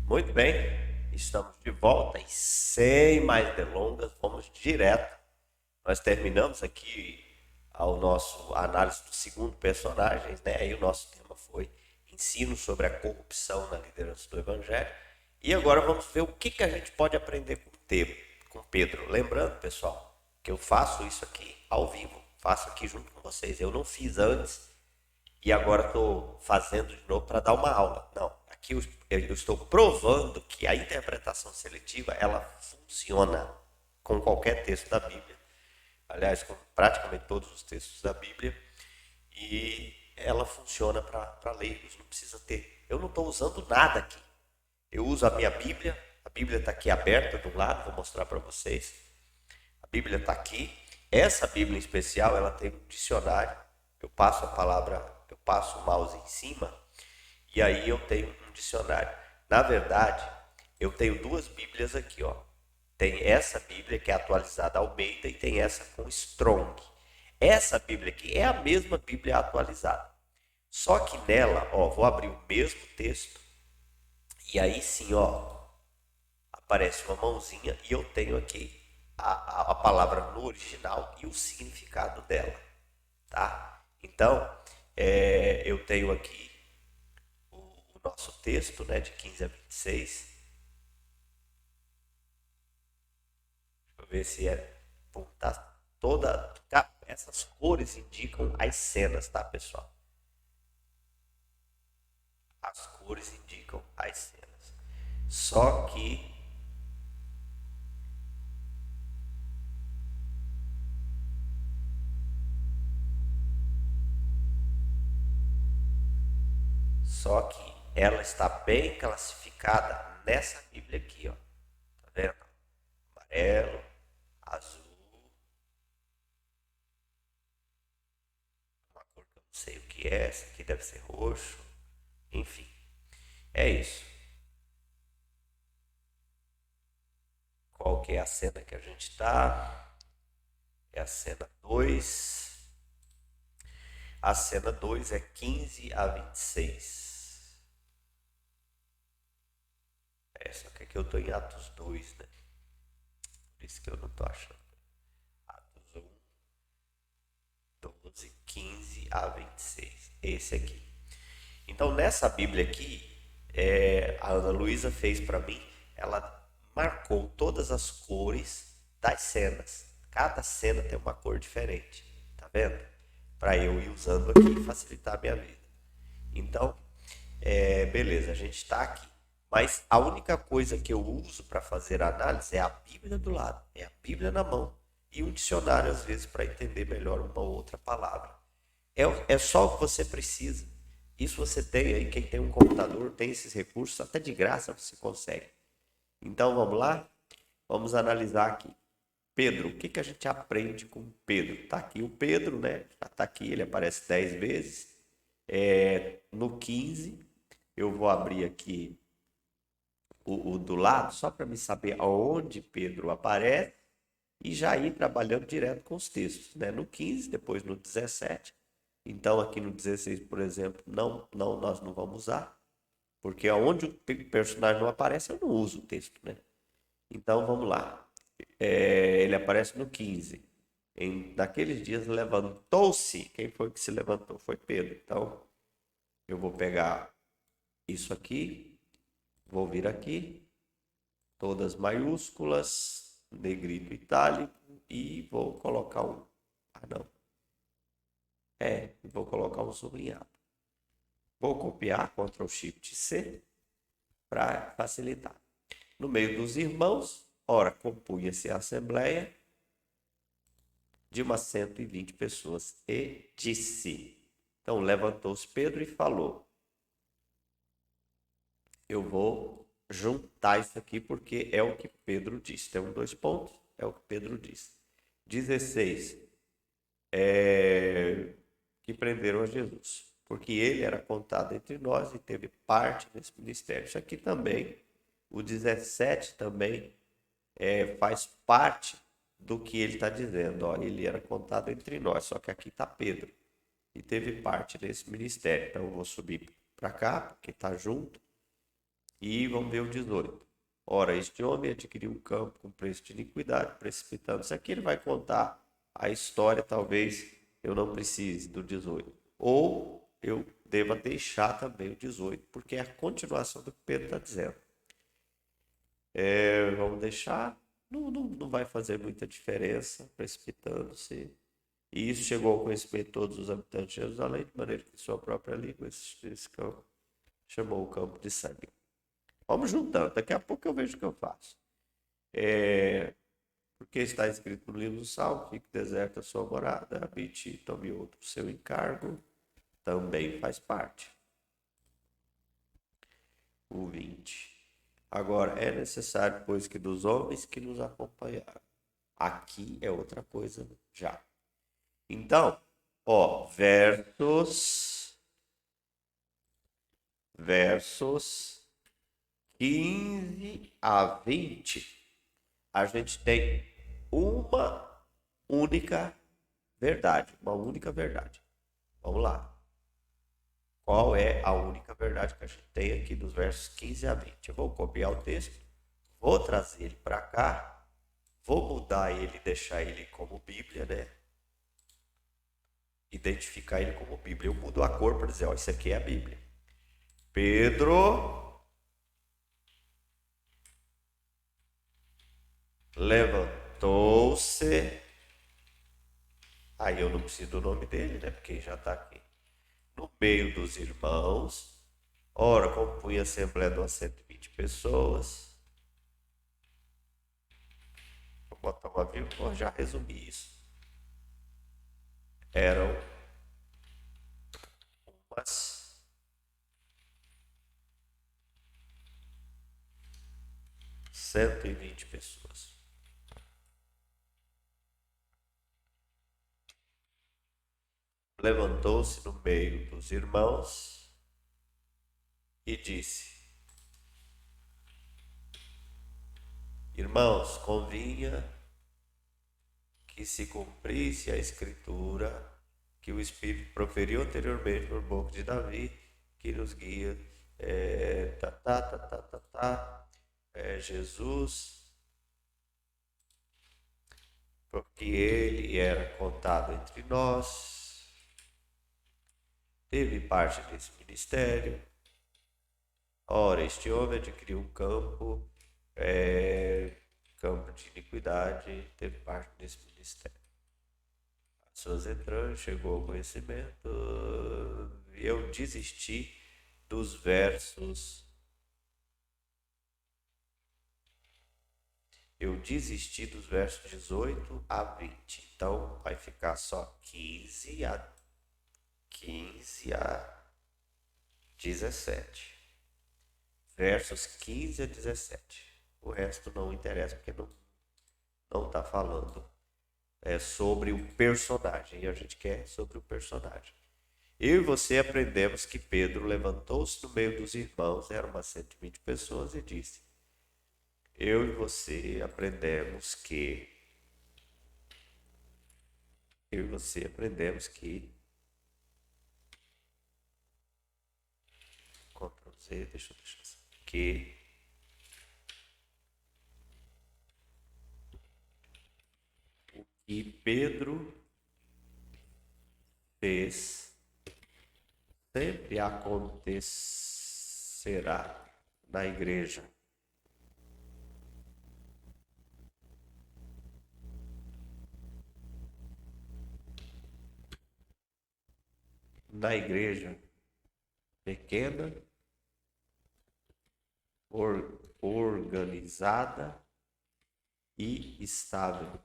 Muito bem, estamos de volta e sem mais delongas, vamos direto. Nós terminamos aqui o nosso análise do segundo personagem, né? E o nosso tema foi ensino sobre a corrupção na liderança do Evangelho. E agora vamos ver o que a gente pode aprender com Pedro. Lembrando, pessoal, que eu faço isso aqui ao vivo, faço aqui junto com vocês. Eu não fiz antes e agora estou fazendo de novo para dar uma aula. Não, aqui eu estou provando que a interpretação seletiva ela funciona com qualquer texto da Bíblia, aliás, com praticamente todos os textos da Bíblia, e ela funciona para leigos, não precisa ter. Eu não estou usando nada aqui. Eu uso a Bíblia está aqui aberta do lado, vou mostrar para vocês. A Bíblia está aqui. Essa Bíblia em especial, ela tem um dicionário. Eu passo a palavra, eu passo o mouse em cima e aí eu tenho um dicionário. Na verdade, eu tenho duas Bíblias aqui, ó. Tem essa Bíblia que é atualizada Almeida e tem essa com Strong. Essa Bíblia aqui é a mesma Bíblia atualizada. Só que nela, ó, vou abrir o mesmo texto e aí sim, ó, aparece uma mãozinha e eu tenho aqui a palavra no original e o significado dela, tá? Então, eu tenho aqui o nosso texto, né, de 15 a 26. Deixa eu ver se é. Pum, tá toda. Essas cores indicam as cenas, tá, pessoal? As cores indicam as cenas. Só que Só que ela está bem classificada nessa Bíblia aqui, ó. Tá vendo? Amarelo, azul, uma cor que eu não sei o que é, essa aqui deve ser roxo, enfim. É isso. Qual que é a cena que a gente está? É a cena 2. A cena 2 é 15 a 26. Só que aqui eu estou em Atos 2, né? Por isso que eu não estou achando. Atos 1, 12, 15 a 26. Esse aqui. Então, nessa Bíblia aqui, a Ana Luísa fez para mim, ela marcou todas as cores das cenas. Cada cena tem uma cor diferente, tá vendo? Para eu ir usando aqui e facilitar a minha vida. Então, beleza, a gente está aqui. Mas a única coisa que eu uso para fazer a análise é a Bíblia do lado, é a Bíblia na mão e um dicionário, às vezes, para entender melhor uma ou outra palavra. É só o que você precisa. Isso você tem aí, quem tem um computador tem esses recursos, até de graça você consegue. Então vamos lá? Vamos analisar aqui. Pedro, o que a gente aprende com Pedro? Está aqui o Pedro, né? Já está aqui, ele aparece 10 vezes. No 15, eu vou abrir aqui o do lado, só para me saber aonde Pedro aparece e já ir trabalhando direto com os textos, né? No 15, depois no 17. Então aqui no 16, por exemplo, nós não vamos usar, porque aonde o personagem não aparece, eu não uso o texto, né? Então vamos lá. Ele aparece no 15. Naqueles dias levantou-se. Quem foi que se levantou? Foi Pedro. Então eu vou pegar isso aqui, vou vir aqui, todas maiúsculas, negrito itálico, e vou colocar um. Ah, não. Vou colocar um sublinhado. Vou copiar Ctrl Shift C para facilitar. No meio dos irmãos, ora, compunha-se a assembleia de umas 120 pessoas e disse. Então levantou-se Pedro e falou: eu vou juntar isso aqui porque é o que Pedro disse. Tem dois pontos, é o que Pedro disse. 16. Que prenderam a Jesus, porque ele era contado entre nós e teve parte nesse ministério. Isso aqui também, o 17 também faz parte do que ele está dizendo. Ó, ele era contado entre nós, só que aqui está Pedro e teve parte nesse ministério. Então eu vou subir para cá, porque está junto. E vamos ver o 18. Ora, este homem adquiriu um campo com preço de iniquidade, precipitando-se. Aqui ele vai contar a história, talvez eu não precise do 18. Ou eu deva deixar também o 18, porque é a continuação do que Pedro está dizendo. Vamos deixar, não vai fazer muita diferença, precipitando-se. E isso chegou ao conhecimento de todos os habitantes de Jerusalém, de maneira que em sua própria língua esse campo chamou o campo de sangue. Vamos juntando, daqui a pouco eu vejo o que eu faço. Porque está escrito no livro do Salmo, fique deserta a sua morada, habite e tome outro seu encargo, também faz parte. O 20. Agora, é necessário, pois, que dos homens que nos acompanharam. Aqui é outra coisa já. Então, versos 15 a 20, a gente tem uma única verdade. Uma única verdade. Vamos lá. Qual é a única verdade que a gente tem aqui dos versos 15 a 20? Eu vou copiar o texto, vou trazer ele para cá, vou mudar ele, deixar ele como Bíblia, né? Identificar ele como Bíblia. Eu mudo a cor para dizer, ó, isso aqui é a Bíblia. Pedro levantou-se. Aí eu não preciso do nome dele, né? Porque já está aqui. No meio dos irmãos. Ora, compunha a assembleia de umas 120 pessoas. Vou botar uma vírgula, já resumi isso. Eram umas 120 pessoas. Levantou-se no meio dos irmãos e disse: Irmãos, convinha que se cumprisse a escritura que o Espírito proferiu anteriormente por boca de Davi, que nos guia, Jesus, porque ele era contado entre nós, teve parte desse ministério. Ora, este homem adquiriu um campo de iniquidade, teve parte desse ministério. As suas entranhas chegou ao conhecimento, e eu desisti dos versos. Eu desisti dos versos 18 a 20. Então vai ficar só 15 a 17. Versos 15 a 17. O resto não interessa, porque não está falando sobre o personagem. E a gente quer sobre o personagem. Eu e você aprendemos que Pedro levantou-se no meio dos irmãos, eram umas 120 pessoas, e disse: eu e você aprendemos que Ctrl Z, deixa eu deixar assim, que o que Pedro fez sempre acontecerá na igreja. Na igreja pequena, organizada e estável.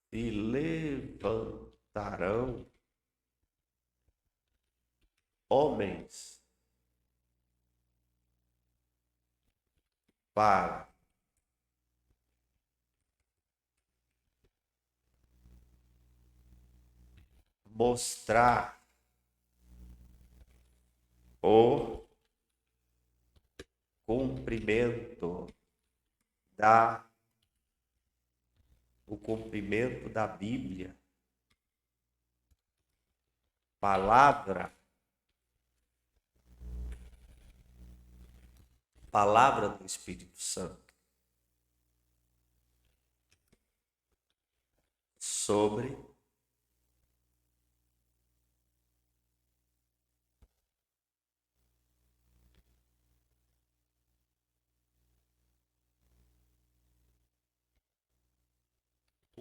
Se levantarão homens para mostrar o cumprimento da Bíblia, palavra palavra do Espírito Santo sobre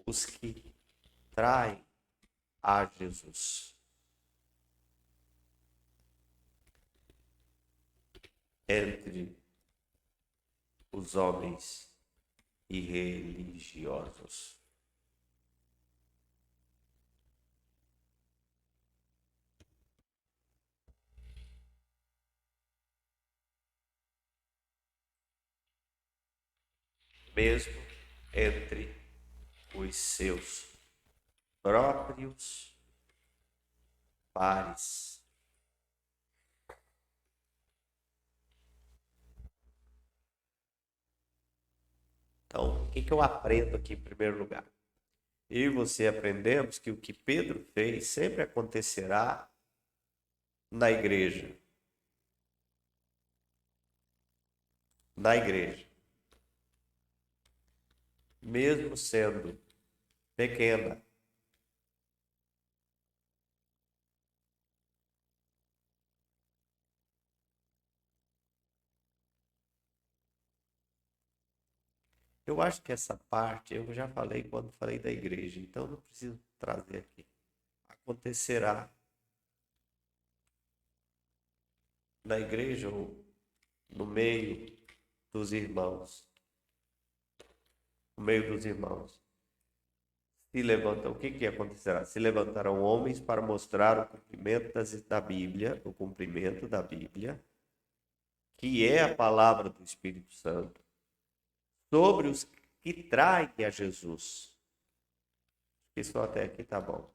os que traem a Jesus. Entre os homens irreligiosos. Mesmo entre os seus próprios pares. Então, o que eu aprendo aqui em primeiro lugar? Eu e você aprendemos que o que Pedro fez sempre acontecerá na igreja. Na igreja. Mesmo sendo pequena. Eu acho que essa parte eu já falei quando falei da igreja, então não preciso trazer aqui. Acontecerá na igreja ou no meio dos irmãos. No meio dos irmãos. Se levantam, o que acontecerá? Se levantarão homens para mostrar o cumprimento da Bíblia, o cumprimento da Bíblia, que é a palavra do Espírito Santo, sobre os que traem a Jesus. Isso até aqui tá bom.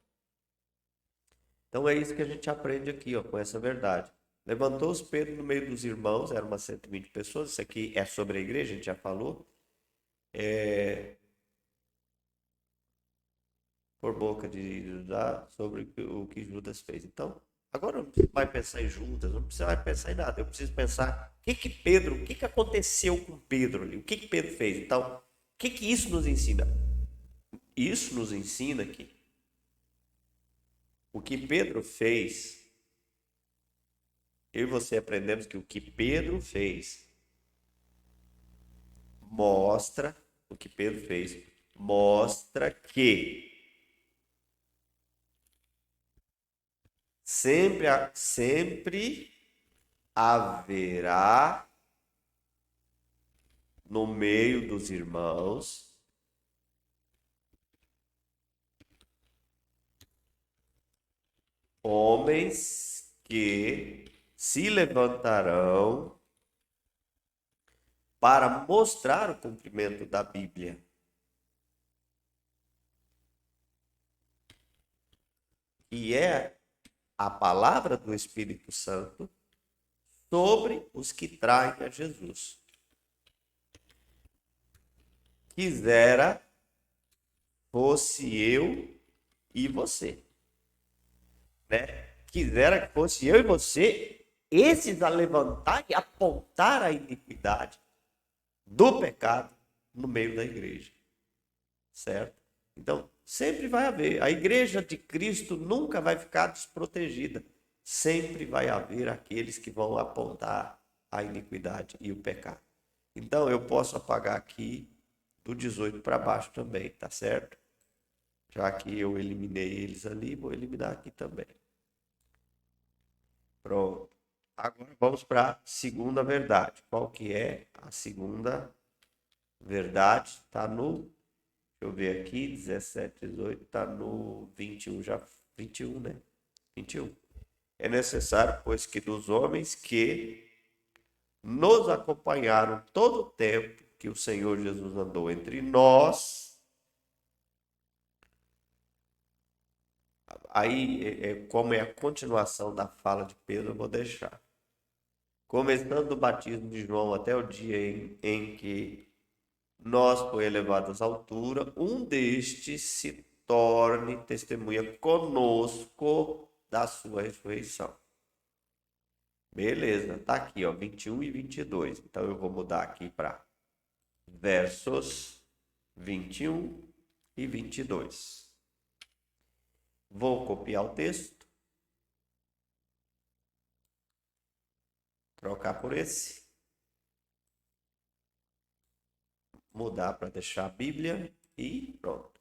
Então é isso que a gente aprende aqui, ó, com essa verdade. Levantou-se Pedro no meio dos irmãos, eram umas 120 pessoas, isso aqui é sobre a igreja, a gente já falou. Por boca de Judá sobre o que Judas fez. Então, agora eu não preciso mais pensar em Judas, não preciso mais pensar em nada. Eu preciso pensar o que aconteceu com Pedro ali, o que Pedro fez. Então, o que isso nos ensina? Isso nos ensina que o que Pedro fez, eu e você aprendemos que o que Pedro fez mostra, o que Pedro fez mostra que sempre haverá no meio dos irmãos homens que se levantarão para mostrar o cumprimento da Bíblia. Que é a palavra do Espírito Santo sobre os que traem a Jesus. Quisera fosse eu e você, né? Quisera que fosse eu e você esses a levantar e apontar a iniquidade do pecado no meio da igreja, certo? Então, sempre vai haver. A igreja de Cristo nunca vai ficar desprotegida. Sempre vai haver aqueles que vão apontar a iniquidade e o pecado. Então, eu posso apagar aqui do 18 para baixo também, tá certo? Já que eu eliminei eles ali, vou eliminar aqui também. Pronto. Agora vamos para a segunda verdade. Qual que é a segunda verdade? Está no, deixa eu ver aqui, 17, 18, está no 21 já, 21, né? 21. É necessário, pois, que dos homens que nos acompanharam todo o tempo que o Senhor Jesus andou entre nós, aí, como é a continuação da fala de Pedro, eu vou deixar. Começando do batismo de João até o dia em que nós foi elevado às alturas, um destes se torne testemunha conosco da sua ressurreição. Beleza, tá aqui, ó, 21 e 22. Então eu vou mudar aqui para versos 21 e 22. Vou copiar o texto, trocar por esse, mudar para deixar a Bíblia e pronto.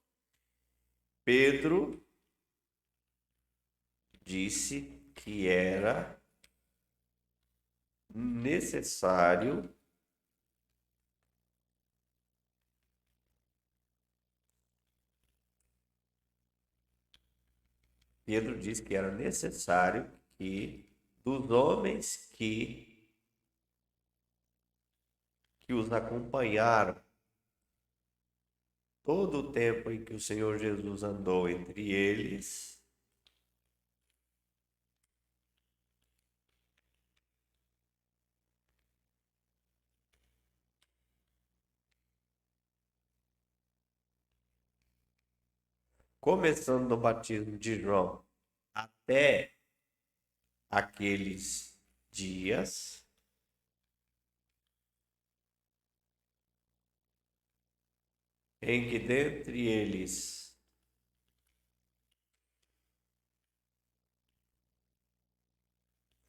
Pedro disse que era necessário Pedro disse que era necessário que dos homens que os acompanharam todo o tempo em que o Senhor Jesus andou entre eles, começando no batismo de João até aqueles dias, em que dentre eles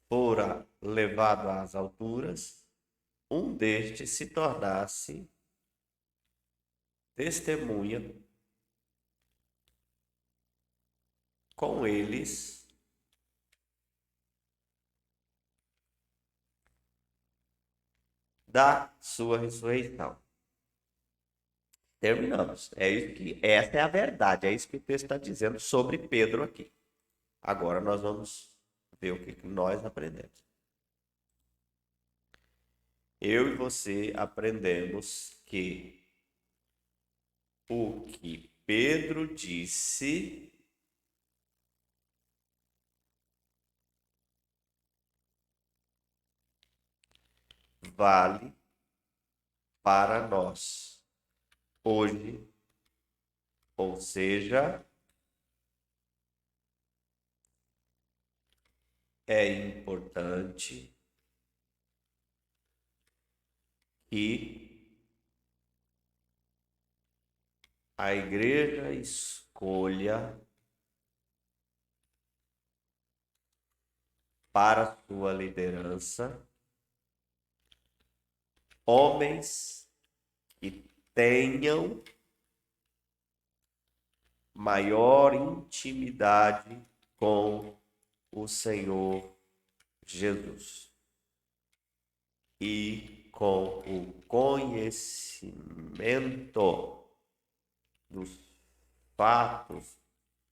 fora levado às alturas, um destes se tornasse testemunha com eles da sua ressurreição. Terminamos. Essa é a verdade, é isso que o texto está dizendo sobre Pedro aqui. Agora nós vamos ver o que nós aprendemos. Eu e você aprendemos que o que Pedro disse vale para nós hoje, ou seja, é importante que a igreja escolha para sua liderança homens que tenham maior intimidade com o Senhor Jesus e com o conhecimento dos fatos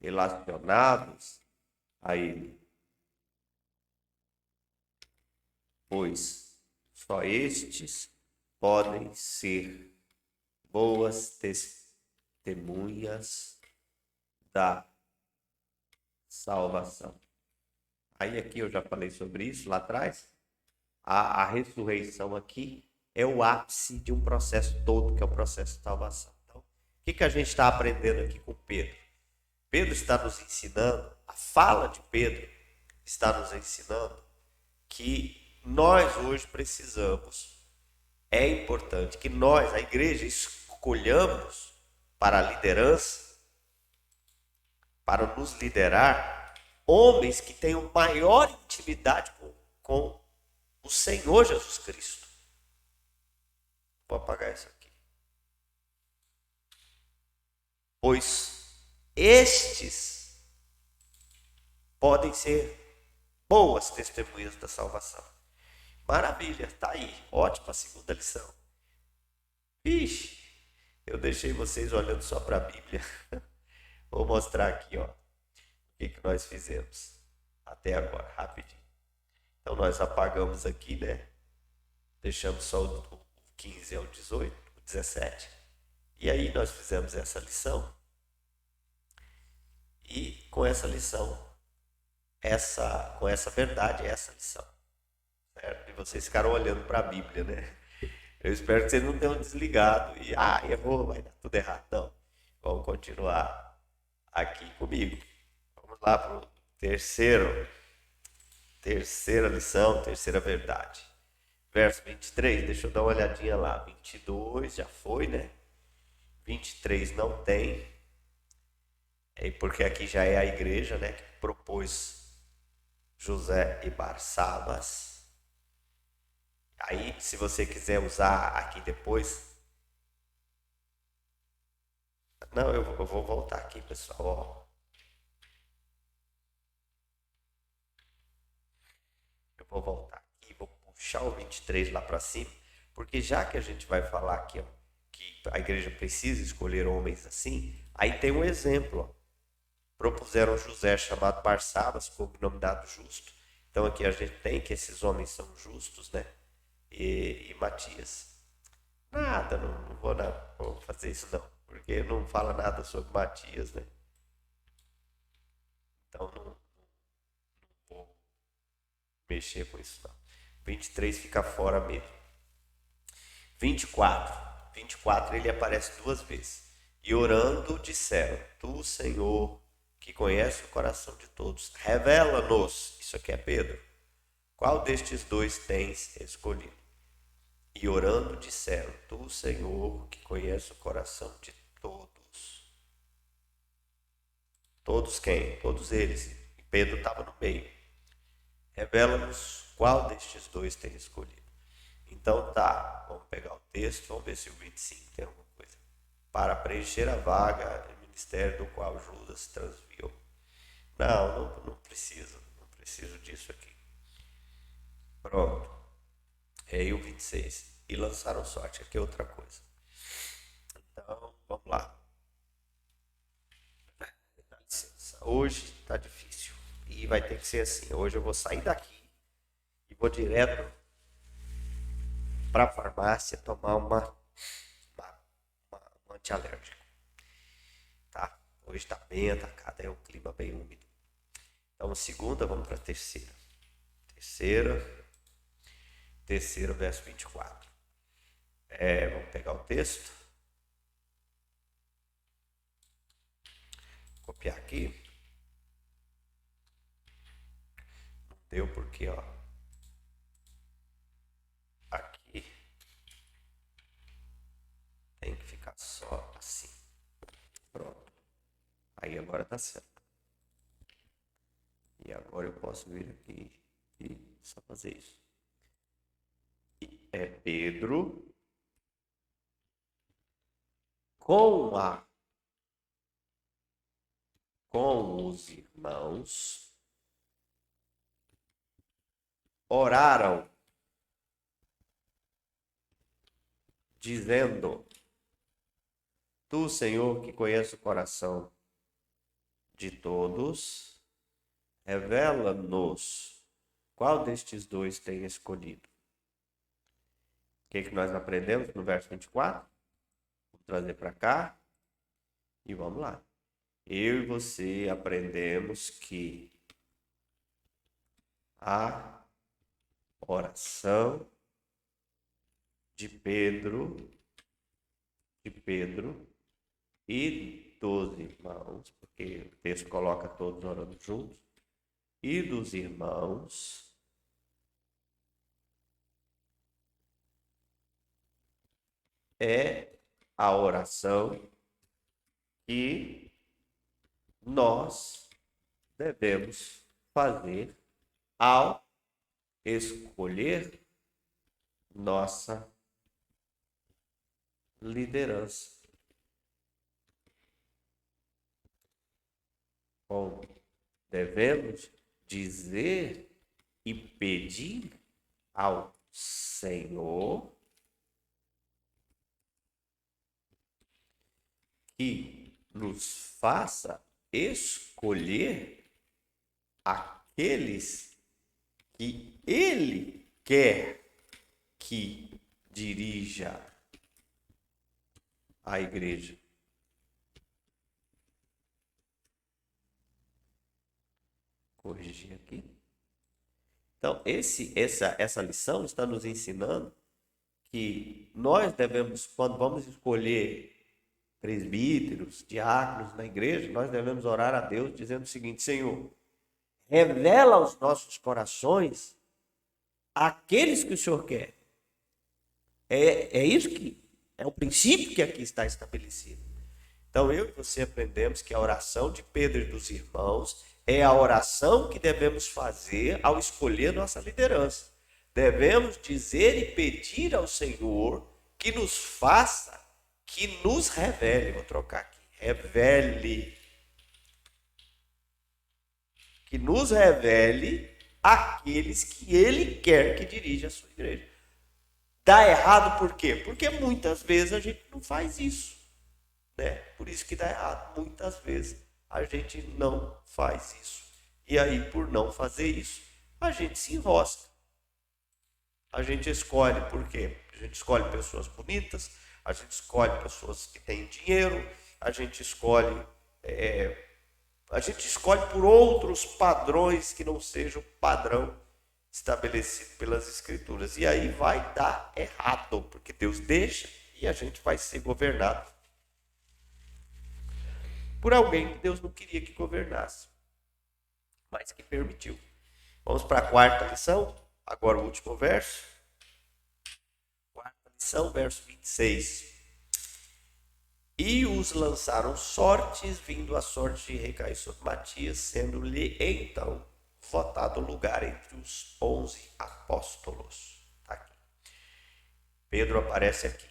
relacionados a ele, pois só estes podem ser boas testemunhas da salvação. Aí aqui eu já falei sobre isso lá atrás. A ressurreição aqui é o ápice de um processo todo, que é o processo de salvação. Então, o que a gente está aprendendo aqui com Pedro? Pedro está nos ensinando, a fala de Pedro está nos ensinando que nós hoje precisamos, é importante que nós, a igreja, escolhamos para a liderança, para nos liderar, homens que tenham maior intimidade com o Senhor Jesus Cristo. Vou apagar isso aqui. Pois estes podem ser boas testemunhas da salvação. Maravilha, tá aí. Ótima segunda lição. Ixi, eu deixei vocês olhando só para a Bíblia. Vou mostrar aqui, ó, o que nós fizemos até agora, rapidinho. Então nós apagamos aqui, né? Deixamos só o 15 ao 18, o 17. E aí nós fizemos essa lição. E com essa lição, com essa verdade, essa lição. Certo? E vocês ficaram olhando para a Bíblia, né? Eu espero que vocês não tenham desligado e, errou, vai dar tudo errado. Não, vamos continuar aqui comigo. Vamos lá para o terceiro Terceira lição, terceira verdade. Verso 23, deixa eu dar uma olhadinha lá. 22 já foi, né? 23 não tem. Porque aqui já é a igreja, né? Que propôs José e Barsabas. Aí, se você quiser usar aqui depois. Não, eu vou voltar aqui, pessoal. Ó. Eu vou voltar aqui, vou puxar o 23 lá para cima, porque já que a gente vai falar aqui ó, que a igreja precisa escolher homens assim, aí tem um exemplo. Ó. Propuseram José chamado Barsabas, cognominado justo. Então aqui a gente tem que esses homens são justos, né? E Matias. Nada, não vou fazer isso não, porque não fala nada sobre Matias, né? Então não vou mexer com isso não. 23 fica fora mesmo. 24. 24 ele aparece duas vezes. E orando disseram: Tu, Senhor, que conhece o coração de todos, revela-nos. Isso aqui é Pedro. Qual destes dois tens escolhido? E orando disseram: Tu, Senhor, que conhece o coração de todos. Todos quem? Todos eles. E Pedro estava no meio. Revela-nos qual destes dois tem escolhido. Então tá, vamos pegar o texto, vamos ver se o 25 tem alguma coisa. Para preencher a vaga do ministério do qual Judas se transviou. Não preciso, não preciso disso aqui. Pronto. Aí o 26. E lançaram sorte, aqui é outra coisa. Então, vamos lá. Dá licença. Hoje tá difícil. E vai ter que ser assim. Hoje eu vou sair daqui e vou direto para a farmácia tomar um antialérgico. Tá? Hoje está bem atacado, é um clima bem úmido. Então, segunda, vamos para a terceira. Terceira, verso 24. Vamos pegar o texto. Copiar aqui. Não deu porque, ó. Aqui tem que ficar só assim. Pronto. Aí agora tá certo. E agora eu posso vir aqui e só fazer isso. É Pedro com os irmãos oraram dizendo: Tu, Senhor, que conhece o coração de todos, revela-nos qual destes dois tem escolhido. O que nós aprendemos no verso 24? Vou trazer para cá e vamos lá. Eu e você aprendemos que a oração de Pedro e dos irmãos, porque o texto coloca todos orando juntos, e dos irmãos é a oração que nós devemos fazer ao escolher nossa liderança. Bom, devemos dizer e pedir ao Senhor que nos faça escolher aqueles que Ele quer que dirija a igreja. Corrigir aqui. Então, essa lição está nos ensinando que nós devemos, quando vamos escolher presbíteros, diáconos na igreja, nós devemos orar a Deus dizendo o seguinte: Senhor, revela aos nossos corações aqueles que o Senhor quer. É isso que é o princípio que aqui está estabelecido. Então eu e você aprendemos que a oração de Pedro e dos irmãos é a oração que devemos fazer ao escolher nossa liderança. Devemos dizer e pedir ao Senhor que nos faça, que nos revele, vou trocar aqui, revele, que nos revele aqueles que Ele quer que dirija a sua igreja. Dá errado por quê? Porque muitas vezes a gente não faz isso, né? Por isso que dá errado. Muitas vezes a gente não faz isso. E aí, por não fazer isso, a gente se enrosca. A gente escolhe por quê? A gente escolhe pessoas bonitas, a gente escolhe pessoas que têm dinheiro, a gente escolhe por outros padrões que não sejam o padrão estabelecido pelas Escrituras. E aí vai dar errado, porque Deus deixa e a gente vai ser governado por alguém que Deus não queria que governasse, mas que permitiu. Vamos para a quarta lição, agora o último verso. Quarta lição, verso 26. E os lançaram sortes, vindo a sorte recair sobre Matias, sendo-lhe então votado lugar entre os 11 apóstolos. Tá aqui. Pedro aparece aqui.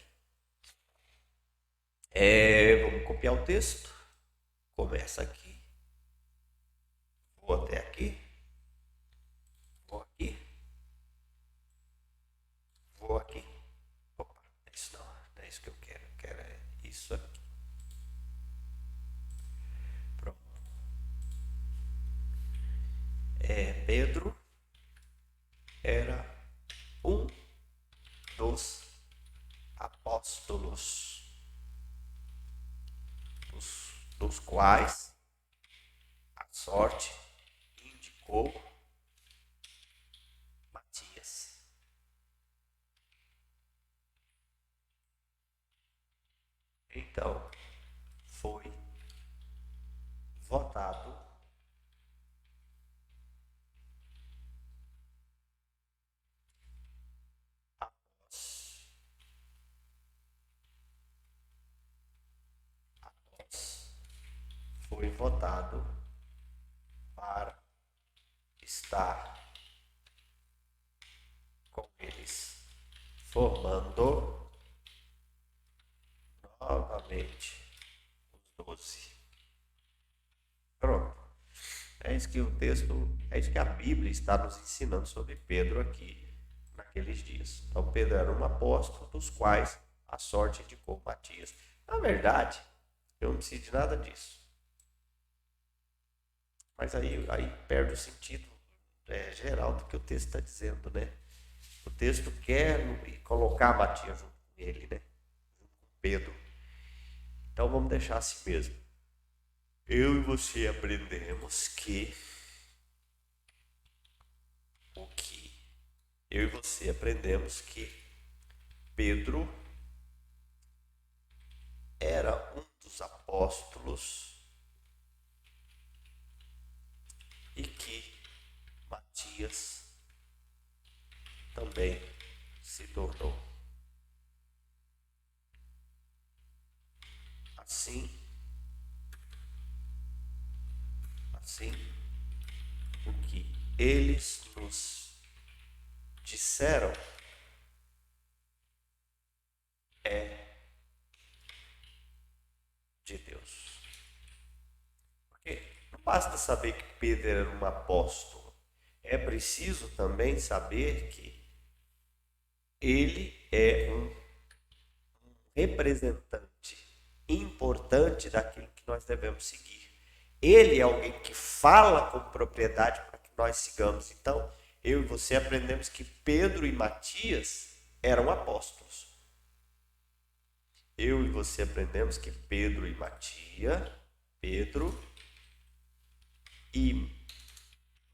Vamos copiar o texto. Começa aqui. Vou até aqui. Vou aqui. Vou aqui. Opa, isso não é isso que eu quero. Eu quero é isso aqui. Pronto. Pedro era um dos apóstolos, dos quais a sorte indicou Matias. Então, foi votado para estar com eles, formando novamente os 12. Pronto. É isso que o texto, é isso que a Bíblia está nos ensinando sobre Pedro aqui naqueles dias. Então Pedro era um apóstolo, dos quais a sorte indicou Matias. Na verdade, eu não preciso de nada disso. Mas aí perde o sentido geral do que o texto está dizendo, né? O texto quer colocar Matias junto com ele, né? Junto com Pedro. Então vamos deixar assim mesmo. Eu e você aprendemos que eu e você aprendemos que Pedro era um dos apóstolos e que Matias também se tornou. Assim, o que eles nos disseram é de Deus. Porque não basta saber que Pedro era um apóstolo, é preciso também saber que ele é um representante importante daquilo que nós devemos seguir. Ele é alguém que fala com propriedade para que nós sigamos. Então, eu e você aprendemos que Pedro e Matias eram apóstolos. Eu e você aprendemos que Pedro e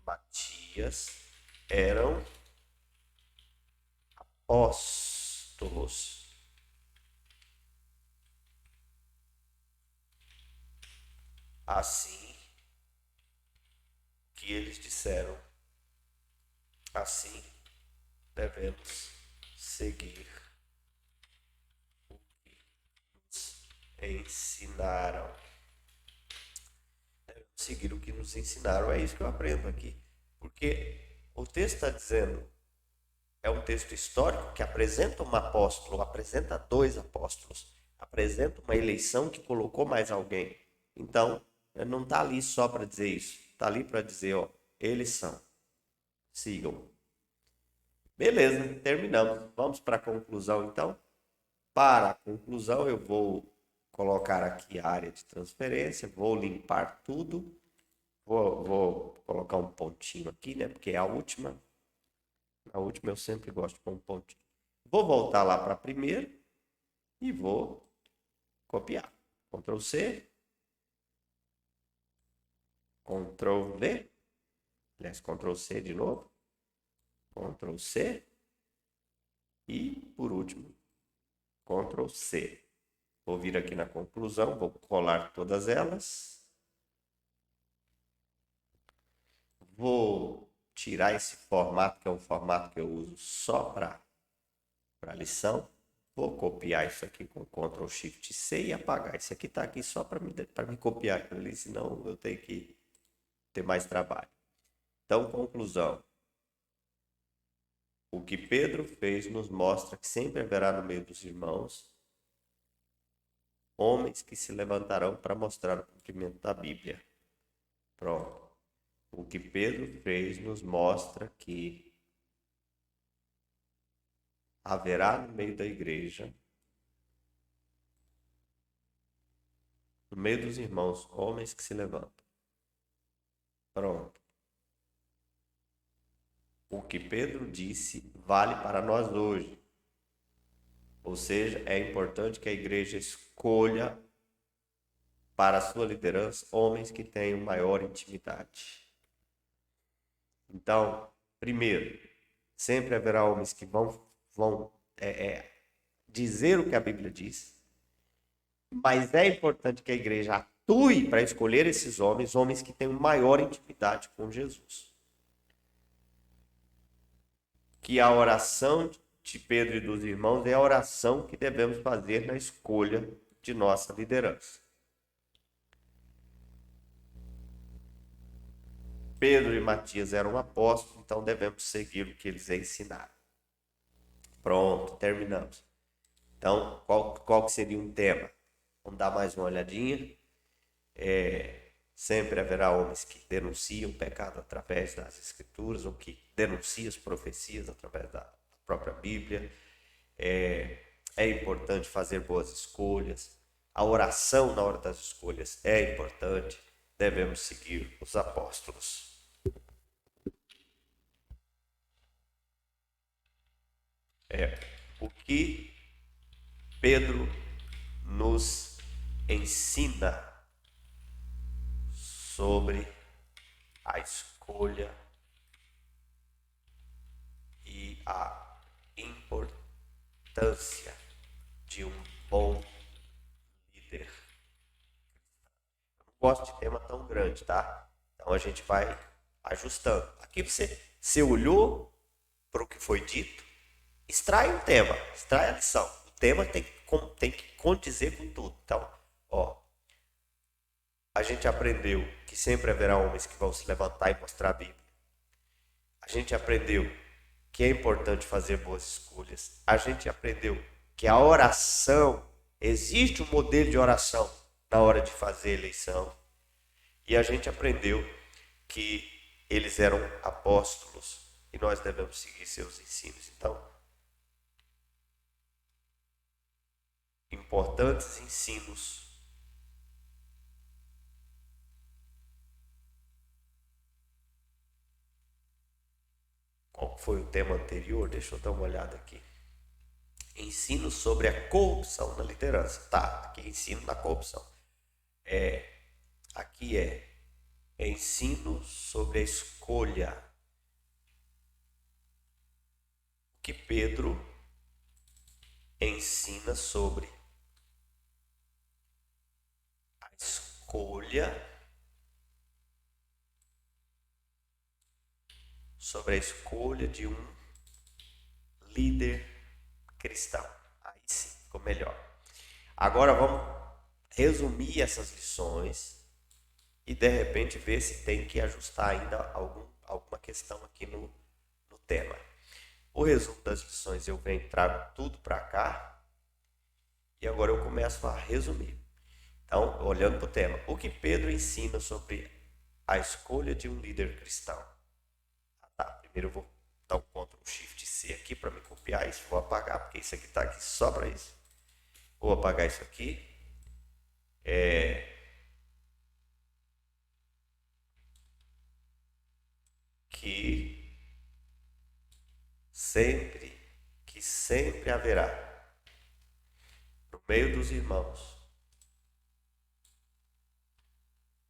Matias eram apóstolos. Assim que eles disseram. Assim, devemos seguir o que nos ensinaram. Devemos seguir o que nos ensinaram. É isso que eu aprendo aqui. Porque o texto está dizendo, é um texto histórico que apresenta um apóstolo, apresenta dois apóstolos, apresenta uma eleição que colocou mais alguém. Então, não está ali só para dizer isso. Está ali para dizer, ó, eles são. Sigam. Beleza, terminamos. Vamos para a conclusão, então. Para a conclusão, eu vou colocar aqui a área de transferência, vou limpar tudo. Vou colocar um pontinho aqui, né? Porque é a última. A última eu sempre gosto de pôr um pontinho. Vou voltar lá para a primeira e vou copiar. Ctrl C. Ctrl V. Aliás, Ctrl C de novo. Ctrl C. E, por último, Ctrl C. Vou vir aqui na conclusão, vou colar todas elas. Vou tirar esse formato, que é um formato que eu uso só para lição. Vou copiar isso aqui com Ctrl Shift C e apagar. Esse aqui está aqui só para me copiar aquilo ali, senão eu tenho que ter mais trabalho. Então, conclusão. O que Pedro fez nos mostra que sempre haverá no meio dos irmãos homens que se levantarão para mostrar o cumprimento da Bíblia. Pronto. O que Pedro fez nos mostra que haverá no meio da igreja, no meio dos irmãos, homens que se levantam. Pronto. O que Pedro disse vale para nós hoje. Ou seja, é importante que a igreja escolha para a sua liderança homens que tenham maior intimidade. Então, primeiro, sempre haverá homens que vão dizer o que a Bíblia diz, mas é importante que a igreja atue para escolher esses homens, homens que tenham maior intimidade com Jesus. Que a oração de Pedro e dos irmãos é a oração que devemos fazer na escolha de nossa liderança. Pedro e Matias eram apóstolos, então devemos seguir o que eles ensinaram. Pronto, terminamos. Então, qual que seria um tema? Vamos dar mais uma olhadinha. Sempre haverá homens que denunciam o pecado através das Escrituras, ou que denunciam as profecias através da própria Bíblia. É importante fazer boas escolhas. A oração na hora das escolhas é importante. Devemos seguir os apóstolos. O que Pedro nos ensina sobre a escolha e a importância de um bom líder. Eu não gosto de tema tão grande, tá? Então a gente vai ajustando. Aqui você olhou para o que foi dito, extrai um tema, extrai a lição. O tema tem que condizer com tudo. Então, a gente aprendeu que sempre haverá homens que vão se levantar e mostrar a Bíblia. A gente aprendeu que é importante fazer boas escolhas. A gente aprendeu que a oração, existe um modelo de oração na hora de fazer eleição. E a gente aprendeu que eles eram apóstolos e nós devemos seguir seus ensinos. Então, importantes ensinos. Qual foi o tema anterior? Deixa eu dar uma olhada aqui. Ensino sobre a corrupção na liderança. Tá, aqui é ensino na corrupção. Aqui é ensino sobre a escolha. O que Pedro ensina sobre a escolha sobre a escolha de um líder cristão. Aí sim, ficou melhor. Agora vamos resumir essas lições e de repente ver se tem que ajustar ainda alguma questão aqui no tema. O resumo das lições eu venho trago tudo para cá e agora eu começo a resumir. Então, olhando para o tema, o que Pedro ensina sobre a escolha de um líder cristão? Tá, primeiro eu vou dar um Ctrl Shift C aqui para me copiar isso, vou apagar porque isso aqui está aqui só para isso. Vou apagar isso aqui. Que sempre haverá no meio dos irmãos.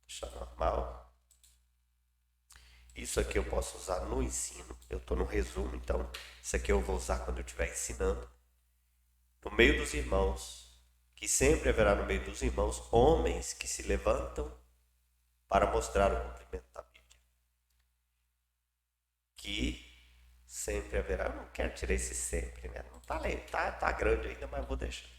Deixa normal. Isso aqui eu posso usar no ensino. Eu estou no resumo, então isso aqui eu vou usar quando eu estiver ensinando. No meio dos irmãos, que sempre haverá no meio dos irmãos homens que se levantam para mostrar o cumprimento da Bíblia. Que sempre haverá. Eu não quero tirar esse sempre, né? Não tá lento, tá grande ainda, mas vou deixar.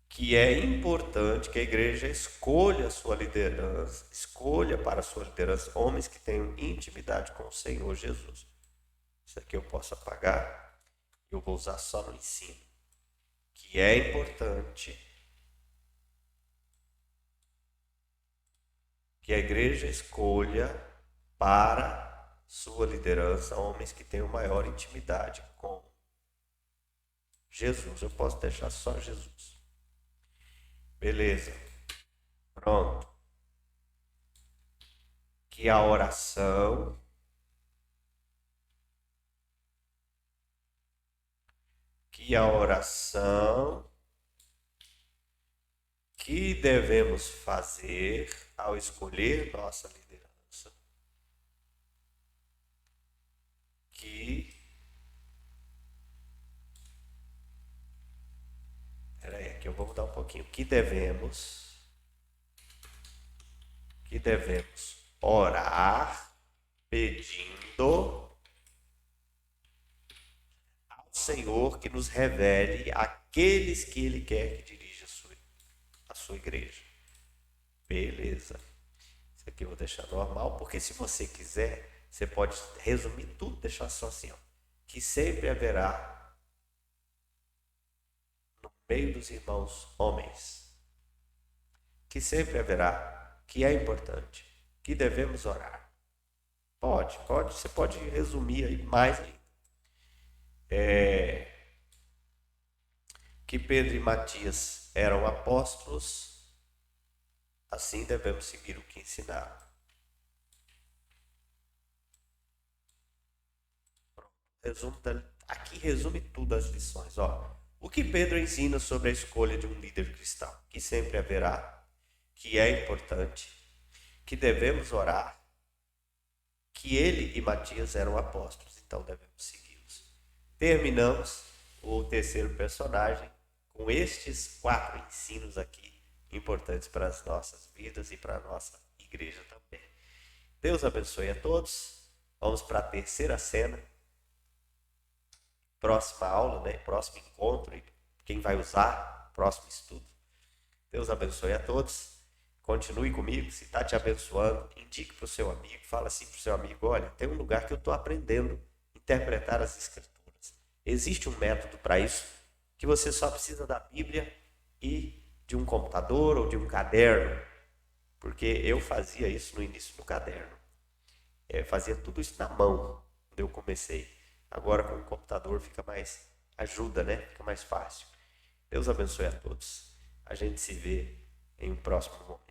Que é importante que a igreja escolha a sua liderança, escolha para a sua liderança homens que tenham intimidade com o Senhor Jesus. Isso aqui eu posso apagar, eu vou usar só no ensino. Que é importante que a igreja escolha para sua liderança homens que tenham maior intimidade com Jesus. Eu posso deixar só Jesus. Beleza. Pronto. Que a oração que devemos fazer ao escolher nossa liderança, peraí, aqui eu vou mudar um pouquinho, que devemos orar pedindo ao Senhor que nos revele aqueles que Ele quer que dirija a sua igreja. Beleza. Isso aqui eu vou deixar normal, porque se você quiser, você pode resumir tudo, deixar só assim, ó, que sempre haverá no meio dos irmãos homens, que sempre haverá, que é importante, que devemos orar. Pode, você pode resumir aí mais ainda. Que Pedro e Matias eram apóstolos, assim devemos seguir o que ensinaram. Aqui resume tudo as lições. Ó. O que Pedro ensina sobre a escolha de um líder cristão? Que sempre haverá, que é importante, que devemos orar, que ele e Matias eram apóstolos, então devemos segui-los. Terminamos o terceiro personagem com estes 4 ensinos aqui, importantes para as nossas vidas e para a nossa igreja também. Deus abençoe a todos. Vamos para a terceira cena. Próxima aula, né? Próximo encontro, e quem vai usar, próximo estudo. Deus abençoe a todos. Continue comigo, se está te abençoando, indique para o seu amigo, fala assim para o seu amigo, olha, tem um lugar que eu estou aprendendo a interpretar as escrituras. Existe um método para isso, que você só precisa da Bíblia e de um computador ou de um caderno, porque eu fazia isso no início no caderno. Eu fazia tudo isso na mão, quando eu comecei. Agora com o computador fica mais, ajuda, né? Fica mais fácil. Deus abençoe a todos. A gente se vê em um próximo momento.